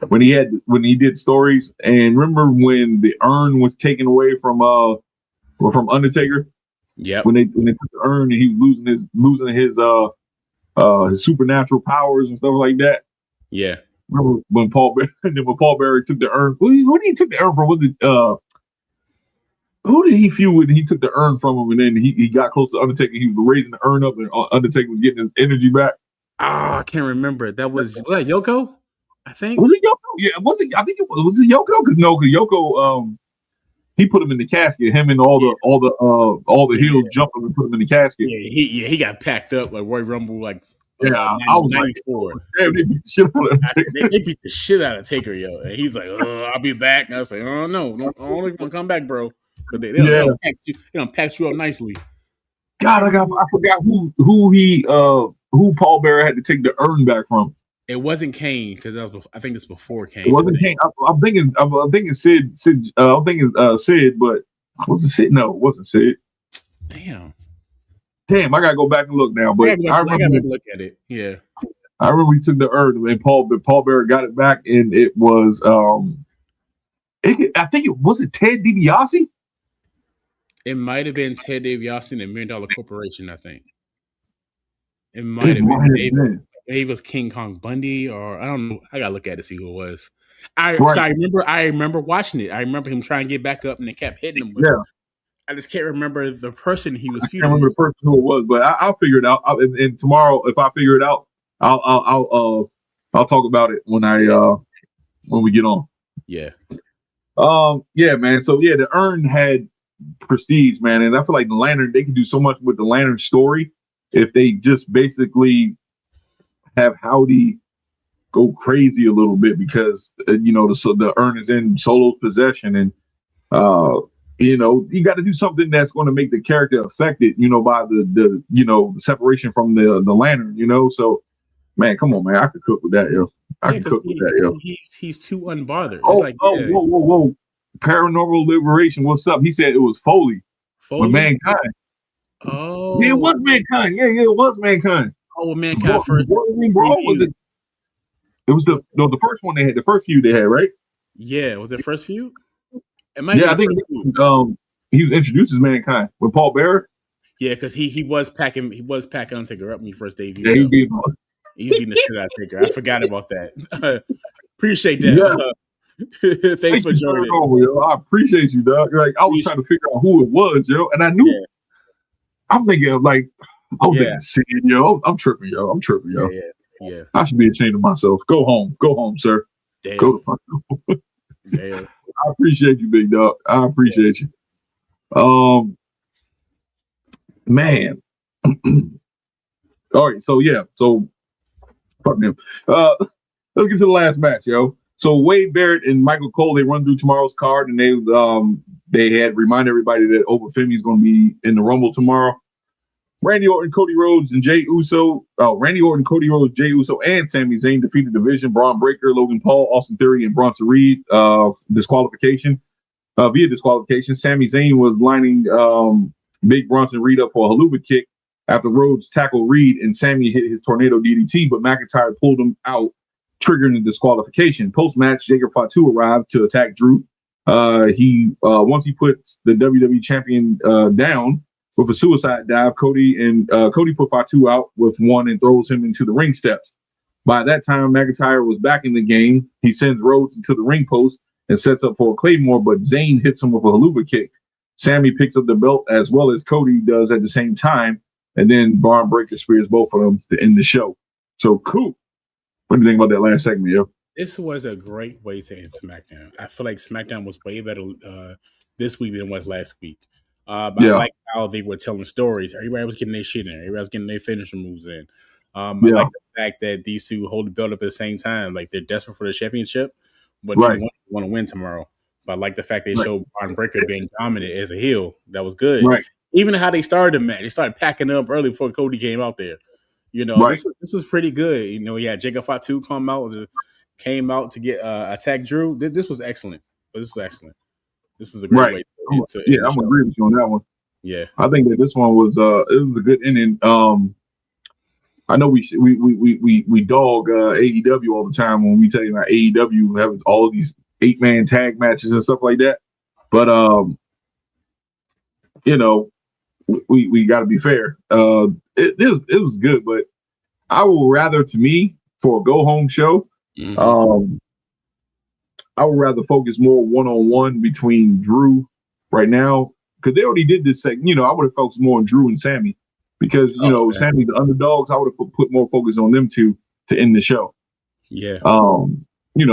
when he did stories, and remember when the urn was taken away from Undertaker? Yeah. When they took the urn and he was losing his supernatural powers and stuff like that. Yeah. Remember when Paul Bearer took the urn? Who did he take the urn from? Was it who did he feud with? He took the urn from him, and then he got close to Undertaker. He was raising the urn up, and Undertaker was getting his energy back. I can't remember. Was that Yoko? I think. Was it Yoko? Yeah, was it? I think it was it Yoko? Because Yoko, he put him in the casket. Him and all the heels jumped him and put him in the casket. Yeah, he got packed up like Royal Rumble, like. Yeah, I was 94. Like, damn, they beat the shit out of Taker. They beat the shit out of Taker, yo. And he's like, I'll be back. And I was like, oh no, I don't even want to come back, bro. But they don't pack you up nicely. God, I forgot who he who Paul Bearer had to take the urn back from? It wasn't Kane because I think it's before Kane. It wasn't Kane. I'm thinking Sid. I'm thinking Sid, but was it Sid? No, it wasn't Sid. Damn, I gotta go back and look now. But I remember look at it. Yeah, I remember he took the urn and Paul Bearer got it back, and it was I think it was Ted DiBiase. It might have been Ted DiBiase and the $1 Million Corporation. I think it might have been. Maybe it was King Kong Bundy, or I don't know. I gotta look at it to see who it was. I remember watching it. I remember him trying to get back up, and they kept hitting him with it. I just can't remember the person he was feuding. I can't remember the person who it was, but I'll figure it out. And tomorrow, if I figure it out, I'll talk about it when we get on. Yeah. Yeah, man. So yeah, the urn had prestige, man, and I feel like the lantern, they can do so much with the lantern story if they just basically have Howdy go crazy a little bit, because the urn is in Solo's possession, and you got to do something that's going to make the character affected, by the separation from the lantern, so man, come on, man, I could cook with that, yo. I can cook with that, yo. He's too unbothered. Whoa. Paranormal Liberation, what's up? He said it was Foley? With Mankind. Oh. Yeah, it was Mankind. Yeah, it was Mankind. Oh, Mankind first. Was it? It was the first one they had, the first feud they had, right? Yeah, was it first feud? I think he was introduced as Mankind with Paul Bearer. Yeah, because he was packing Undertaker up when he first debuted. Yeah, he's beating the shit out of Taker. I forgot about that. Appreciate that. Yeah. Thanks for joining. I appreciate you, dog. Like, I was trying to figure out who it was, yo, and I knew. Yeah. I'm thinking of thinking Sid, yo. I'm tripping, yo. Yeah. I should be ashamed of myself. Go home, sir. Damn. Go to fuck home. Damn. I appreciate you, big dog. I appreciate you. Man. All right, so fuck them. Let's get to the last match, yo. So Wade Barrett and Michael Cole, they run through tomorrow's card, and they had reminded everybody that Obafemi is going to be in the Rumble tomorrow. Randy Orton, Cody Rhodes, and Jey Uso. Randy Orton, Cody Rhodes, Jey Uso, and Sami Zayn defeated Division, Braun Breaker, Logan Paul, Austin Theory, and Bronson Reed via disqualification. Sami Zayn was lining Big Bronson Reed up for a haluva kick after Rhodes tackled Reed, and Sami hit his tornado DDT, but McIntyre pulled him out, triggering the disqualification. Post-match, Jacob Fatu arrived to attack Drew. Once he puts the WWE champion down with a suicide dive, Cody put Fatu out with one and throws him into the ring steps. By that time, McIntyre was back in the game. He sends Rhodes into the ring post and sets up for a Claymore, but Zayn hits him with a haluva kick. Sami picks up the belt as well as Cody does at the same time, and then Braun Breaker spears both of them to end the show. So cool. What do you think about that last segment, yo? This was a great way to end SmackDown. I feel like SmackDown was way better this week than it was last week. I like how they were telling stories. Everybody was getting their shit in. Everybody was getting their finisher moves in. I like the fact that these two hold the belt up at the same time. Like, they're desperate for the championship, but they want to win tomorrow. But I like the fact they showed Braun Breaker being dominant as a heel. That was good. Right. Even how they started the match. They started packing up early before Cody came out there. This was pretty good. Jacob Fatu came out to get attack Drew. This was excellent. This was a great way to end I'm agree with you on that one. Yeah, I think that this one was it was a good ending. I know we dog AEW all the time when we tell you that AEW have all these 8-man tag matches and stuff like that, but we got to be fair. It was good, but I would rather, to me, for a go home show, I would rather focus more one-on-one between Drew right now, because they already did this segment. I would have focused more on Drew and Sami, because Sami, the underdogs, I would have put more focus on them two to end the show. Yeah.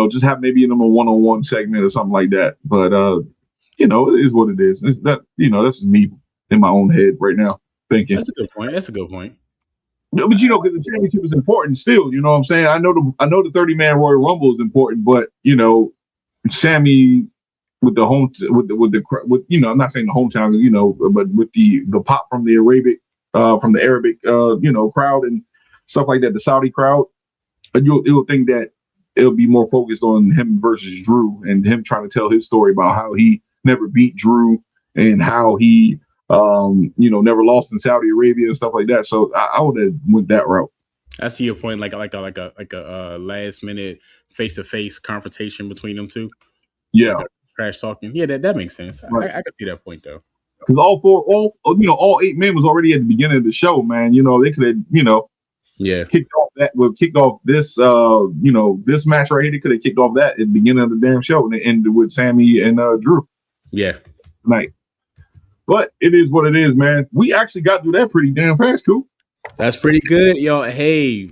Just have maybe them a one-on-one segment or something like that. But it is what it is. That's just me in my own head right now thinking. That's a good point. No, but because the championship is important still. You know what I'm saying? I know the 30-man Royal Rumble is important, but Sami with the home with I'm not saying the hometown, but with the pop from the Arabic crowd, and stuff like that, the Saudi crowd, you'll think that it'll be more focused on him versus Drew and him trying to tell his story about how he never beat Drew and how he, never lost in Saudi Arabia and stuff like that. So I would have went that route. I see your point, like a last minute face to face confrontation between them two. Yeah, like trash talking. Yeah, that makes sense. Right. I can see that point though. Because all 8 men was already at the beginning of the show, man. They could have, kicked off this, this match right here. They could have kicked off that at the beginning of the damn show and it ended with Sammy and Drew. Yeah, tonight. But it is what it is, man. We actually got through that pretty damn fast, Coop. That's pretty good, yo. Hey,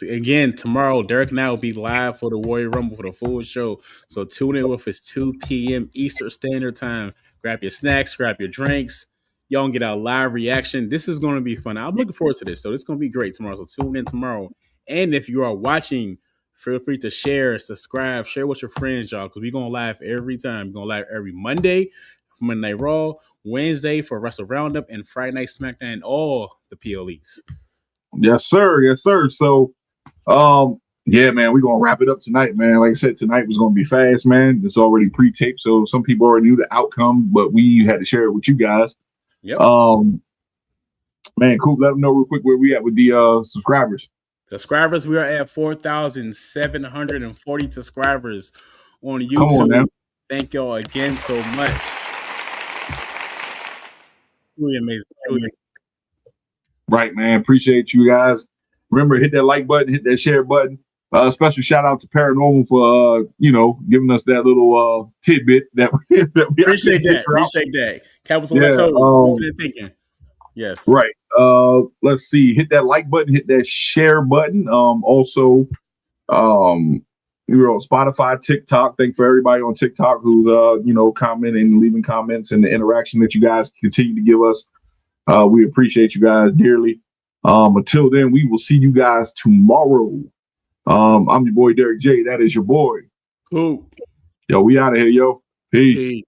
again, tomorrow, Derek and I will be live for the Warrior Rumble for the full show. So tune in with us 2 p.m. Eastern Standard Time. Grab your snacks, grab your drinks. Y'all can get our live reaction. This is going to be fun. I'm looking forward to this. So it's going to be great tomorrow. So tune in tomorrow. And if you are watching, feel free to share, subscribe, share with your friends, y'all, because we're going live every time. We're going live every Monday for Monday Night Raw, Wednesday for Wrestle Roundup, and Friday Night Smackdown, and all the PLEs. Yes, sir. Yes, sir. So, yeah, man, we're going to wrap it up tonight, man. Like I said, tonight was going to be fast, man. It's already pre-taped, so some people already knew the outcome, but we had to share it with you guys. Yep. Man, cool. Let them know real quick where we at with the subscribers. Subscribers, we are at 4,740 subscribers on YouTube. Come on, man. Thank y'all again so much. Really amazing. Right, man. Appreciate you guys. Remember, hit that like button, hit that share button. Special shout out to Paranormal for giving us that little tidbit that we appreciate that. Appreciate that. Cat was on that toe. Thinking. Yes. Right. Let's see. Hit that like button, hit that share button. Also, we were on Spotify, TikTok. Thanks for everybody on TikTok who's commenting, leaving comments, and the interaction that you guys continue to give us. We appreciate you guys dearly. Until then, we will see you guys tomorrow. I'm your boy Derek J. That is your boy. Cool. Yo, we out of here, yo. Peace.